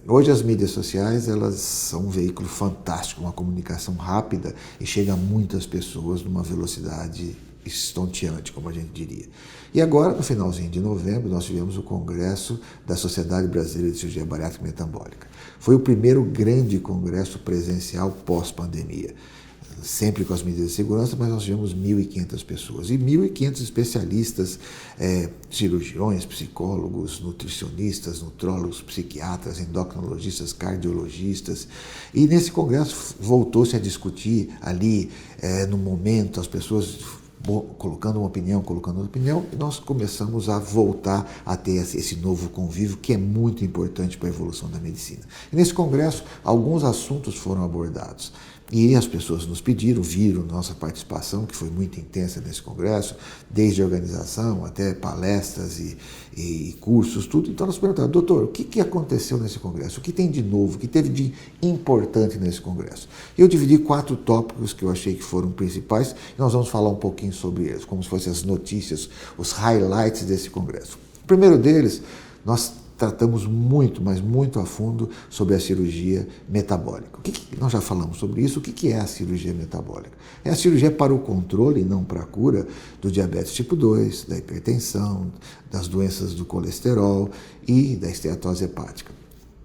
Hoje as mídias sociais, elas são um veículo fantástico, uma comunicação rápida e chega a muitas pessoas numa velocidade estonteante, como a gente diria. E agora, no finalzinho de novembro, nós tivemos o Congresso da Sociedade Brasileira de Cirurgia Bariátrica e Metabólica. Foi o primeiro grande congresso presencial pós-pandemia. Sempre com as medidas de segurança, mas nós tivemos 1.500 pessoas. E 1.500 especialistas, cirurgiões, psicólogos, nutricionistas, nutrólogos, psiquiatras, endocrinologistas, cardiologistas. E nesse congresso voltou-se a discutir ali, no momento, as pessoas colocando uma opinião, e nós começamos a voltar a ter esse novo convívio que é muito importante para a evolução da medicina. E nesse congresso, alguns assuntos foram abordados. E as pessoas nos pediram, viram nossa participação, que foi muito intensa nesse congresso, desde a organização até palestras e cursos, tudo. Então nós perguntamos, doutor, o que aconteceu nesse congresso? O que tem de novo? O que teve de importante nesse congresso? Eu dividi 4 tópicos que eu achei que foram principais e nós vamos falar um pouquinho sobre eles, como se fossem as notícias, os highlights desse congresso. O primeiro deles, nós tratamos muito, mas muito a fundo sobre a cirurgia metabólica. Nós já falamos sobre isso. O que é a cirurgia metabólica? É a cirurgia para o controle e não para a cura do diabetes tipo 2, da hipertensão, das doenças do colesterol e da esteatose hepática,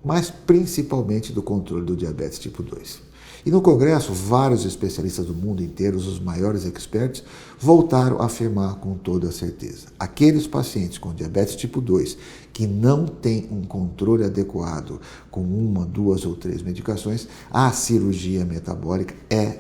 mas principalmente do controle do diabetes tipo 2. E no congresso, vários especialistas do mundo inteiro, os maiores experts, voltaram a afirmar com toda a certeza: aqueles pacientes com diabetes tipo 2 que não têm um controle adequado com 1, 2 ou 3 medicações, a cirurgia metabólica é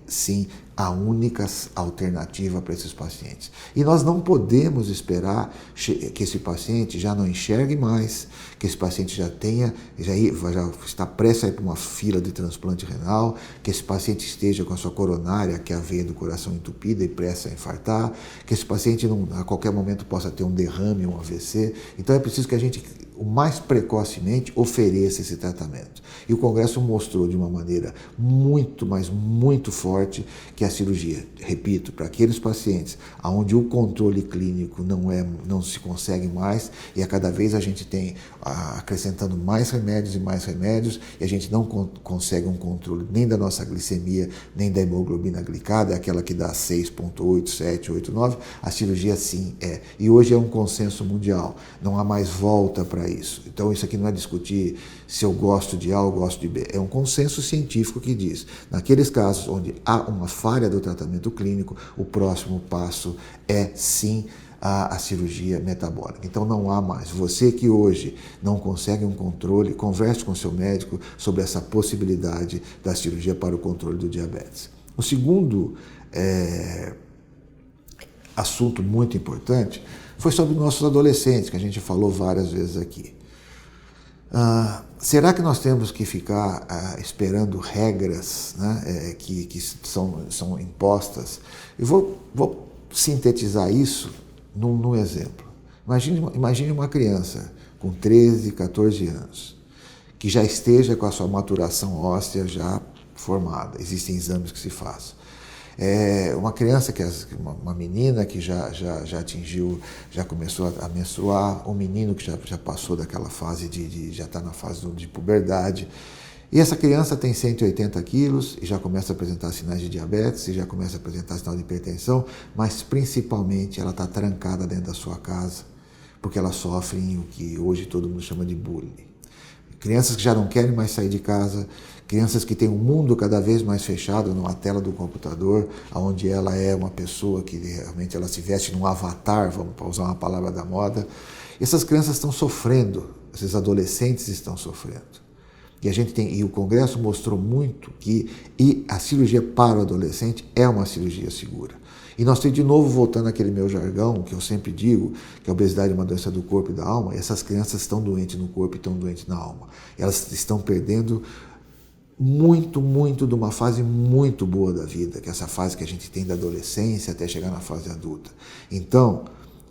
sim a única alternativa para esses pacientes. E nós não podemos esperar que esse paciente já não enxergue mais, que esse paciente já está prestes a ir para uma fila de transplante renal, que esse paciente esteja com a sua coronária, que é a veia do coração entupida e prestes a infartar, que esse paciente a qualquer momento possa ter um derrame, um AVC. Então é preciso que a gente, o mais precocemente, ofereça esse tratamento. E o Congresso mostrou de uma maneira muito, mas muito forte que a cirurgia, repito, para aqueles pacientes onde o controle clínico não se consegue mais, e a cada vez a gente tem acrescentando mais remédios e a gente não consegue um controle nem da nossa glicemia, nem da hemoglobina glicada, aquela que dá 6,8, 7, 8, 9, a cirurgia sim é. E hoje é um consenso mundial, não há mais volta para isso. Então isso aqui não é discutir se eu gosto de A ou gosto de B, é um consenso científico que diz, naqueles casos onde há uma falha do tratamento clínico, o próximo passo é sim a cirurgia metabólica. Então não há mais. Você que hoje não consegue um controle, converse com seu médico sobre essa possibilidade da cirurgia para o controle do diabetes. O segundo assunto muito importante foi sobre nossos adolescentes, que a gente falou várias vezes aqui. Será que nós temos que ficar esperando regras, né, que são impostas? Eu vou sintetizar isso num exemplo. Imagine uma criança com 13, 14 anos, que já esteja com a sua maturação óssea já formada. Existem exames que se fazem. Uma criança, uma menina que já atingiu, já começou a menstruar, um menino que já passou daquela fase já está na fase de puberdade. E essa criança tem 180 quilos e já começa a apresentar sinais de diabetes, e já começa a apresentar sinal de hipertensão, mas principalmente ela está trancada dentro da sua casa, porque ela sofre o que hoje todo mundo chama de bullying. Crianças que já não querem mais sair de casa, crianças que têm um mundo cada vez mais fechado numa tela do computador, onde ela é uma pessoa que realmente ela se veste num avatar, vamos usar uma palavra da moda. Essas crianças estão sofrendo, esses adolescentes estão sofrendo. E o Congresso mostrou muito que a cirurgia para o adolescente é uma cirurgia segura. E nós temos de novo, voltando àquele meu jargão, que eu sempre digo, que a obesidade é uma doença do corpo e da alma, e essas crianças estão doentes no corpo e estão doentes na alma. Elas estão perdendo muito, muito de uma fase muito boa da vida, que é essa fase que a gente tem da adolescência até chegar na fase adulta. Então,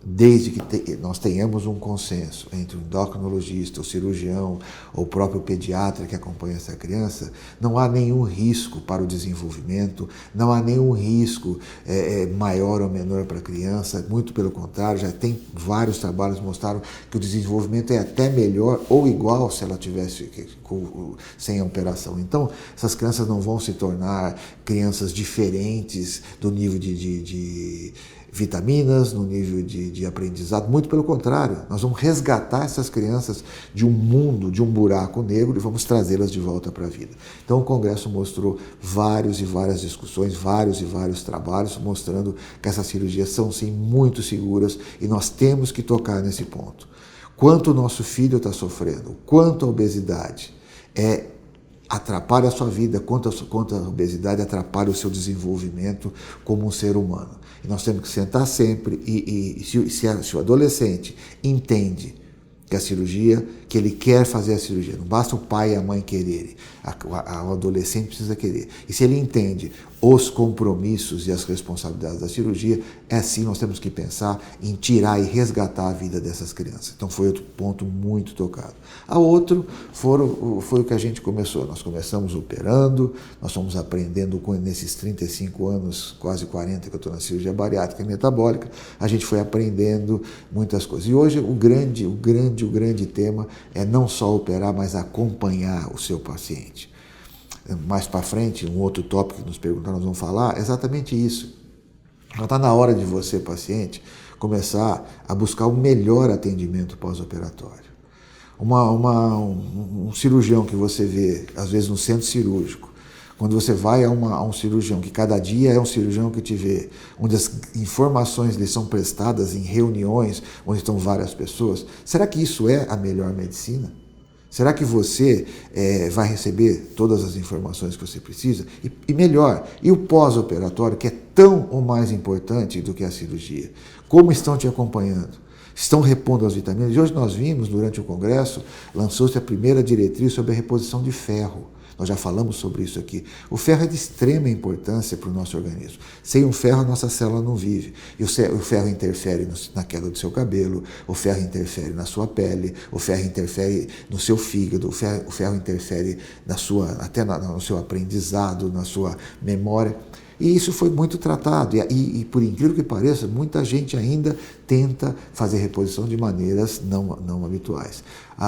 desde que nós tenhamos um consenso entre o endocrinologista, o cirurgião ou o próprio pediatra que acompanha essa criança, não há nenhum risco para o desenvolvimento, não há nenhum risco maior ou menor para a criança, muito pelo contrário, já tem vários trabalhos que mostraram que o desenvolvimento é até melhor ou igual se ela tivesse sem a operação. Então, essas crianças não vão se tornar crianças diferentes do nível de vitaminas, no nível de aprendizado, muito pelo contrário, nós vamos resgatar essas crianças de um mundo, de um buraco negro e vamos trazê-las de volta para a vida. Então o Congresso mostrou várias discussões, vários trabalhos mostrando que essas cirurgias são sim muito seguras e nós temos que tocar nesse ponto. Quanto o nosso filho está sofrendo, quanto a obesidade atrapalha a sua vida, quanto a obesidade atrapalha o seu desenvolvimento como um ser humano. E nós temos que sentar sempre e se o adolescente entende que a cirurgia, que ele quer fazer a cirurgia, não basta o pai e a mãe quererem, o adolescente precisa querer. E se ele entende os compromissos e as responsabilidades da cirurgia, é assim nós temos que pensar em tirar e resgatar a vida dessas crianças. Então foi outro ponto muito tocado. A outro foi o que a gente começou. Nós começamos operando, nós fomos aprendendo nesses 35 anos, quase 40 que eu estou na cirurgia bariátrica e metabólica, a gente foi aprendendo muitas coisas. E hoje o grande tema é não só operar, mas acompanhar o seu paciente. Mais para frente, um outro tópico que nos perguntaram, nós vamos falar, é exatamente isso. Já está na hora de você, paciente, começar a buscar o melhor atendimento pós-operatório. Um cirurgião que você vê, às vezes no centro cirúrgico, quando você vai a um cirurgião, que cada dia é um cirurgião que te vê, onde as informações lhe são prestadas em reuniões, onde estão várias pessoas, será que isso é a melhor medicina? Será que você vai receber todas as informações que você precisa? E melhor, e o pós-operatório, que é tão ou mais importante do que a cirurgia? Como estão te acompanhando? Estão repondo as vitaminas? E hoje nós vimos, durante o congresso, lançou-se a primeira diretriz sobre a reposição de ferro. Nós já falamos sobre isso aqui. O ferro é de extrema importância para o nosso organismo. Sem o ferro, a nossa célula não vive. E o ferro interfere na queda do seu cabelo, o ferro interfere na sua pele, o ferro interfere no seu fígado, o ferro interfere até no seu aprendizado, na sua memória. E isso foi muito tratado. E por incrível que pareça, muita gente ainda tenta fazer reposição de maneiras não habituais.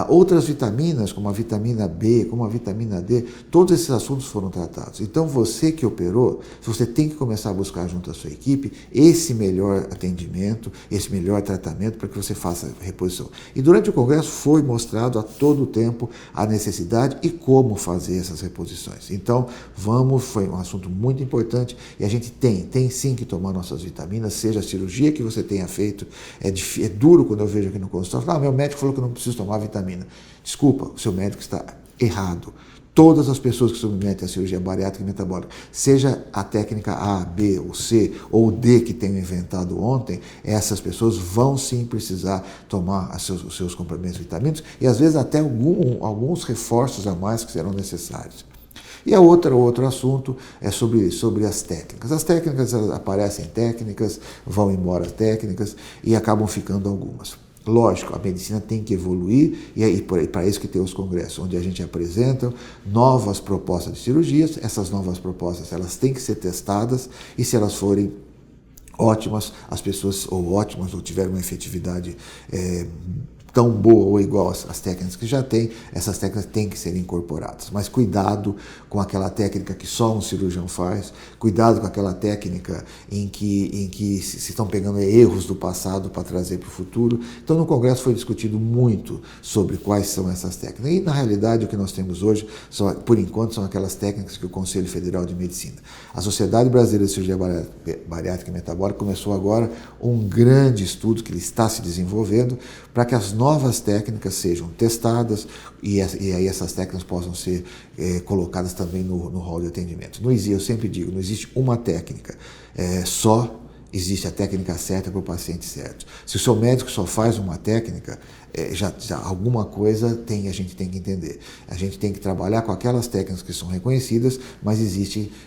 Outras vitaminas, como a vitamina B, como a vitamina D, todos esses assuntos foram tratados. Então, você que operou, você tem que começar a buscar junto à sua equipe esse melhor atendimento, esse melhor tratamento para que você faça a reposição. E durante o congresso foi mostrado a todo tempo a necessidade e como fazer essas reposições. Então, foi um assunto muito importante e a gente tem sim que tomar nossas vitaminas, seja a cirurgia que você tenha feito. É duro quando eu vejo aqui no consultório, meu médico falou que eu não preciso tomar vitamina. Desculpa, o seu médico está errado. Todas as pessoas que se submetem à cirurgia bariátrica e metabólica, seja a técnica A, B ou C ou D que tenham inventado ontem, essas pessoas vão sim precisar tomar os seus complementos vitamínicos e às vezes até alguns reforços a mais que serão necessários. E outro assunto é sobre as técnicas. As técnicas, aparecem técnicas, vão embora técnicas e acabam ficando algumas. Lógico, a medicina tem que evoluir e para isso que tem os congressos, onde a gente apresenta novas propostas de cirurgias. Essas novas propostas elas têm que ser testadas e se elas forem ótimas, as pessoas ou tiverem uma efetividade tão boa ou igual às técnicas que já tem, essas técnicas têm que ser incorporadas. Mas cuidado com aquela técnica que só um cirurgião faz, cuidado com aquela técnica em que se estão pegando erros do passado para trazer para o futuro. Então, no Congresso foi discutido muito sobre quais são essas técnicas. E, na realidade, o que nós temos hoje, por enquanto, são aquelas técnicas que o Conselho Federal de Medicina. A Sociedade Brasileira de Cirurgia Bariátrica e Metabólica começou agora um grande estudo que ele está se desenvolvendo para que as novas técnicas sejam testadas e aí essas técnicas possam ser colocadas também no rol de atendimento. Eu sempre digo, não existe uma técnica, só existe a técnica certa para o paciente certo. Se o seu médico só faz uma técnica, já alguma coisa a gente tem que entender. A gente tem que trabalhar com aquelas técnicas que são reconhecidas, mas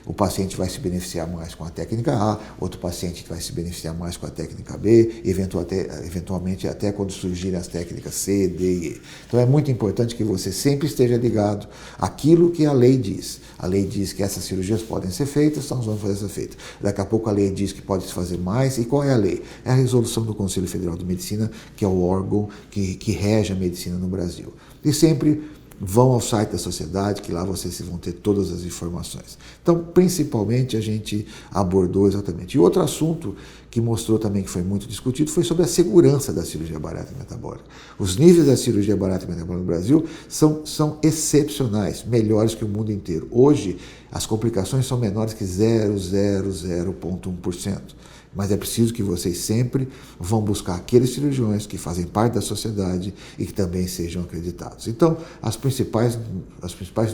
o paciente vai se beneficiar mais com a técnica A, outro paciente vai se beneficiar mais com a técnica B, eventualmente até quando surgirem as técnicas C, D e E. Então é muito importante que você sempre esteja ligado àquilo que a lei diz. A lei diz que essas cirurgias podem ser feitas, então nós vamos fazer essa feita. Daqui a pouco a lei diz que pode se fazer mais. E qual é a lei? É a resolução do Conselho Federal de Medicina, que é o órgão que rege a medicina no Brasil. E sempre vão ao site da sociedade, que lá vocês vão ter todas as informações. Então, principalmente, a gente abordou exatamente. E outro assunto que mostrou também que foi muito discutido foi sobre a segurança da cirurgia bariátrica metabólica. Os níveis da cirurgia bariátrica metabólica no Brasil são excepcionais, melhores que o mundo inteiro. Hoje, as complicações são menores que 0,001%. Mas é preciso que vocês sempre vão buscar aqueles cirurgiões que fazem parte da sociedade e que também sejam acreditados. Então, as principais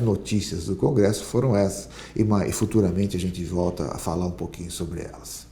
notícias do Congresso foram essas, e futuramente a gente volta a falar um pouquinho sobre elas.